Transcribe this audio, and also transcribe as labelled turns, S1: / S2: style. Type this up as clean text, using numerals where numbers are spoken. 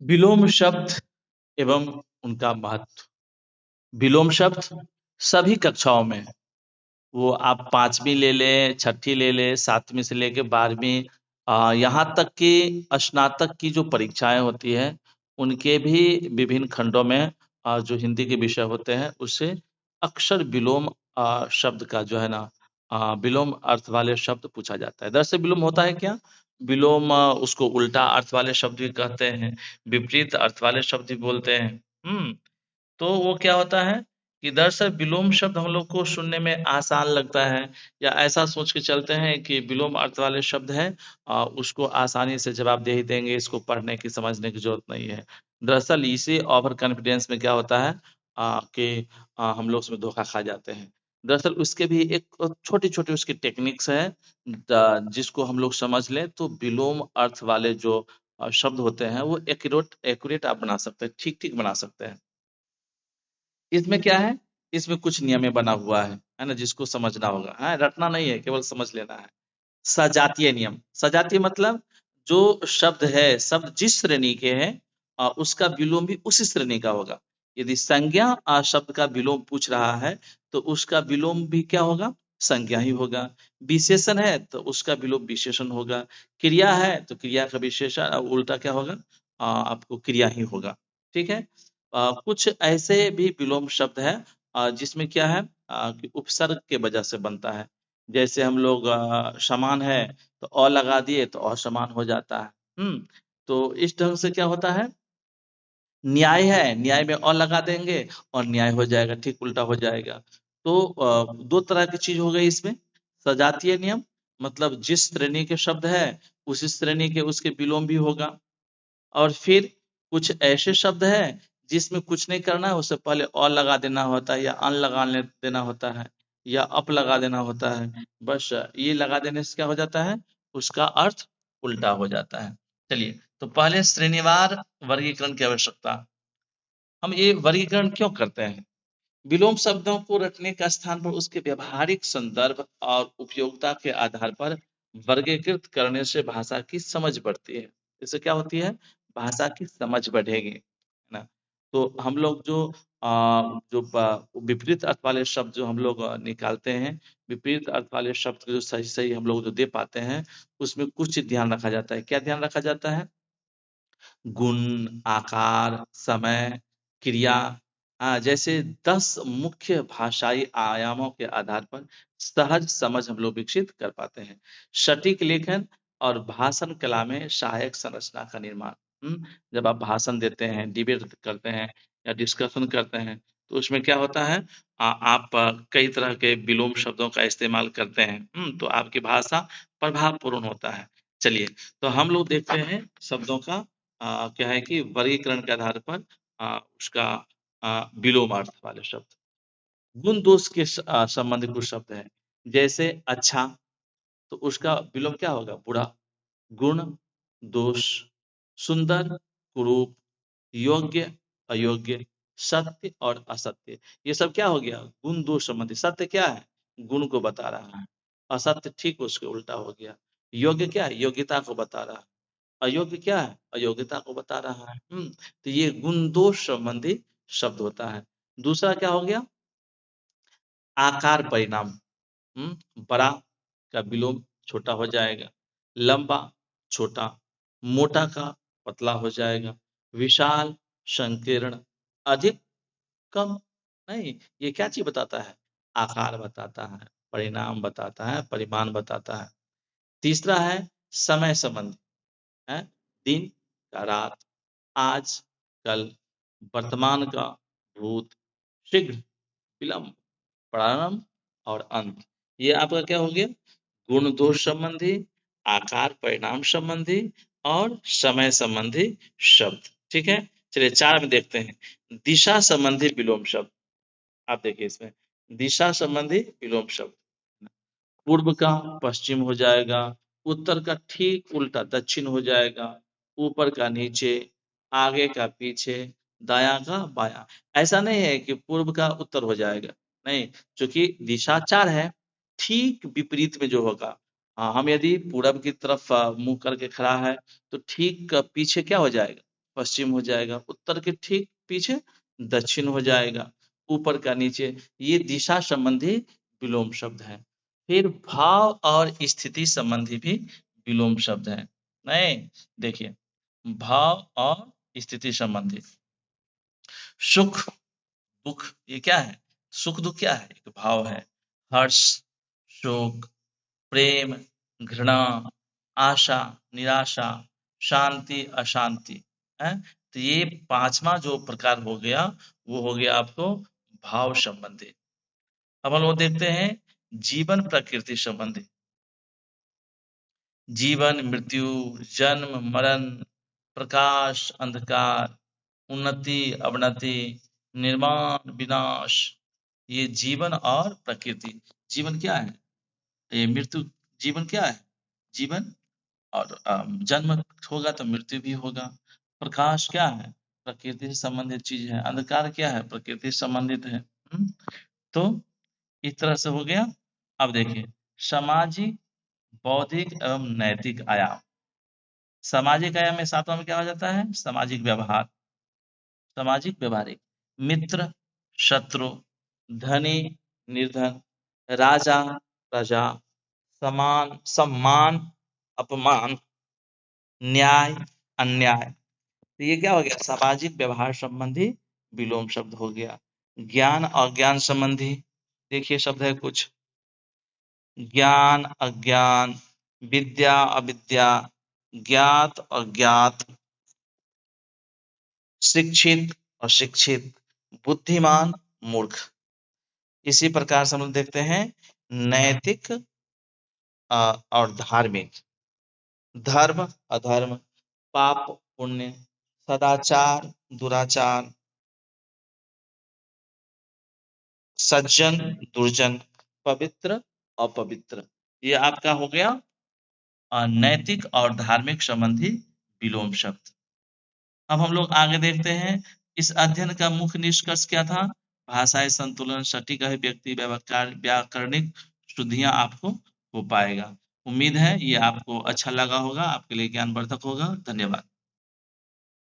S1: विलोम शब्द एवं उनका महत्व। विलोम शब्द सभी कक्षाओं में, वो आप 5वीं ले लें, छठी ले लें, 7वीं से लेके 12वीं, यहाँ तक कि स्नातक की जो परीक्षाएं होती हैं, उनके भी विभिन्न खंडों में जो हिंदी के विषय होते हैं, उससे अक्सर विलोम शब्द का जो है ना, विलोम अर्थ वाले शब्द पूछा जाता है। दरअसल विलोम होता है क्या? विलोम उसको उल्टा अर्थ वाले शब्द भी कहते हैं, विपरीत अर्थ वाले शब्द भी बोलते हैं। तो वो क्या होता है कि दरअसल विलोम शब्द हम लोग को सुनने में आसान लगता है, या ऐसा सोच के चलते हैं कि विलोम अर्थ वाले शब्द है, उसको आसानी से जवाब दे ही देंगे, इसको पढ़ने की समझने की जरूरत नहीं है। दरअसल इसी ओवर कॉन्फिडेंस में क्या होता है कि हम लोग उसमें धोखा खा जाते हैं। दरअसल उसके भी एक छोटी छोटी उसकी टेक्निक्स है, जिसको हम लोग समझ लें तो विलोम अर्थ वाले जो शब्द होते हैं वो एक्यूरेट एक्यूरेट आप बना सकते हैं, ठीक ठीक बना सकते हैं। इसमें क्या है? इसमें कुछ नियमें बना हुआ है ना? जिसको समझना होगा, हाँ, रटना नहीं है, केवल समझ लेना है। सजातीय नियम। सजातीय मतलब जो शब्द है, शब्द जिस श्रेणी के हैं, उसका विलोम भी उसी श्रेणी का होगा। यदि संज्ञा शब्द का विलोम पूछ रहा है, तो उसका विलोम भी क्या होगा? संज्ञा ही होगा। विशेषण है तो उसका विलोम विशेषण होगा। क्रिया है तो क्रिया का विशेषण उल्टा क्या होगा? आपको क्रिया ही होगा। ठीक है? कुछ ऐसे भी विलोम शब्द है जिसमें क्या है कि उपसर्ग के वजह से बनता है। जैसे हम लोग समान है तो लगा दिए तो असमान हो जाता है। तो इस ढंग से क्या होता है? न्याय है, न्याय में लगा देंगे और न्याय हो जाएगा, ठीक उल्टा हो जाएगा। तो दो तरह की चीज हो गई इसमें। सजातीय नियम मतलब जिस श्रेणी के शब्द है, उसी श्रेणी के उसके विलोम भी होगा। और फिर कुछ ऐसे शब्द हैं जिसमें कुछ नहीं करना है, उससे पहले लगा देना होता है, या अन देना होता है, या अप लगा देना होता है। बस ये लगा देने से क्या हो जाता है? उसका अर्थ उल्टा हो जाता है। चलिए, तो पहले श्रेणीवार वर्गीकरण की आवश्यकता। हम ये वर्गीकरण क्यों करते हैं? विलोम शब्दों को रटने का स्थान पर उसके व्यवहारिक संदर्भ और उपयोगिता के आधार पर वर्गीकृत करने से भाषा की समझ बढ़ती है। इससे क्या होती है? भाषा की समझ बढ़ेगी, है ना? तो हम लोग जो विपरीत अर्थ वाले शब्द जो हम लोग निकालते हैं, विपरीत अर्थ वाले शब्द जो सही सही हम लोग जो दे पाते हैं, उसमें कुछ ध्यान रखा जाता है। क्या ध्यान रखा जाता है? गुण, आकार, समय, क्रिया, जैसे 10 मुख्य भाषाई आयामों के आधार पर सहज समझ हम लोग विकसित कर पाते हैं। सटीक लेखन और भाषण कला में सहायक संरचना का निर्माण। जब आप भाषण देते हैं, डिबेट करते हैं या डिस्कशन करते हैं, तो उसमें क्या होता है? आप कई तरह के विलोम शब्दों का इस्तेमाल करते हैं। तो आपकी भाषा प्रभावपूर्ण होता है। चलिए, तो हम लोग देखते हैं शब्दों का क्या है कि वर्गीकरण के आधार पर उसका विलोम अर्थ वाले शब्द। गुण दोष के संबंधित कुछ शब्द हैं। जैसे अच्छा, तो उसका विलोम क्या होगा? बुरा। गुण, दोष, सुंदर, कुरूप, योग्य, अयोग्य, सत्य और असत्य। ये सब क्या हो गया? गुण दोष संबंधी। सत्य क्या है? गुण को बता रहा है। असत्य ठीक उसके उल्टा हो गया। योग्य क्या है? योग्यता को बता रहा है। अयोग्य क्या है? अयोग्यता को बता रहा है। तो ये गुण दोष संबंधी शब्द होता है। दूसरा क्या हो गया? आकार परिणाम। बड़ा का विलोम छोटा हो जाएगा। लंबा, छोटा। मोटा का पतला हो जाएगा। विशाल, संकीर्ण, अधिक, कम। नहीं, ये क्या चीज बताता है? आकार बताता है, परिणाम बताता है, परिमाण बताता है। तीसरा है समय संबंधी। है दिन का रात, आज, कल, वर्तमान का भूत, शीघ्र, विलंब, प्रारंभ और अंत। ये आपका क्या हो गया? गुण दोष संबंधी, आकार परिणाम संबंधी और समय संबंधी शब्द। ठीक है? चलिए, 4 में देखते हैं। दिशा संबंधी विलोम शब्द। आप देखिए इसमें दिशा संबंधी विलोम शब्द। पूर्व का पश्चिम हो जाएगा, उत्तर का ठीक उल्टा दक्षिण हो जाएगा, ऊपर का नीचे, आगे का पीछे, दायां का बायां। ऐसा नहीं है कि पूर्व का उत्तर हो जाएगा, नहीं, क्योंकि दिशा 4 है। ठीक विपरीत में जो होगा, हम यदि पूरब की तरफ मुंह करके खड़ा है, तो ठीक पीछे क्या हो जाएगा? पश्चिम हो जाएगा, उत्तर के ठीक पीछे दक्षिण हो जाएगा, ऊपर का नीचे, ये दिशा संबंधी विलोम शब्द है। फिर भाव और स्थिति संबंधी भी विलोम शब्द है। नहीं, देखिए, भाव और स्थिति संबंधी, सुख दुख, ये क्या है? सुख दुख क्या है? एक भाव है। हर्ष, शोक, प्रेम, घृणा, आशा, निराशा, शांति, अशांति है। तो ये पांचवा जो प्रकार हो गया, वो हो गया आपको भाव संबंधी। अब हम लोग देखते हैं जीवन प्रकृति संबंधी। जीवन मृत्यु, जन्म मरण, प्रकाश अंधकार, उन्नति अवनति, निर्माण विनाश, ये जीवन और प्रकृति। जीवन क्या है? ये मृत्यु। जीवन क्या है? जीवन और जन्म होगा तो मृत्यु भी होगा। प्रकाश क्या है? प्रकृति से संबंधित चीज है। अंधकार क्या है? प्रकृति से संबंधित है। तो इस तरह से हो गया। अब देखिए, सामाजिक, बौद्धिक एवं नैतिक आयाम। सामाजिक आयाम में सातवां में क्या हो जाता है? सामाजिक व्यवहार, सामाजिक व्यवहारिक, मित्र शत्रु, धनी निर्धन, राजा प्रजा, समान सम्मान अपमान, न्याय अन्याय। तो ये क्या हो गया? सामाजिक व्यवहार संबंधी विलोम शब्द हो गया। ज्ञान और ज्ञान संबंधी, देखिए शब्द है कुछ, ज्ञान अज्ञान, विद्या अविद्या, ज्ञात अज्ञात, शिक्षित अशिक्षित, बुद्धिमान मूर्ख। इसी प्रकार से हम लोग देखते हैं नैतिक और धार्मिक, धर्म अधर्म, पाप पुण्य, सदाचार दुराचार, सज्जन दुर्जन, पवित्र अपवित्र। ये आपका हो गया नैतिक और धार्मिक संबंधी विलोम शब्द। अब हम लोग आगे देखते हैं इस अध्ययन का मुख्य निष्कर्ष क्या था? भाषाई संतुलन, सटीक अभिव्यक्ति, व्याकरणिक शुद्धियां आपको हो पाएगा। उम्मीद है ये आपको अच्छा लगा होगा, आपके लिए ज्ञानवर्धक होगा। धन्यवाद।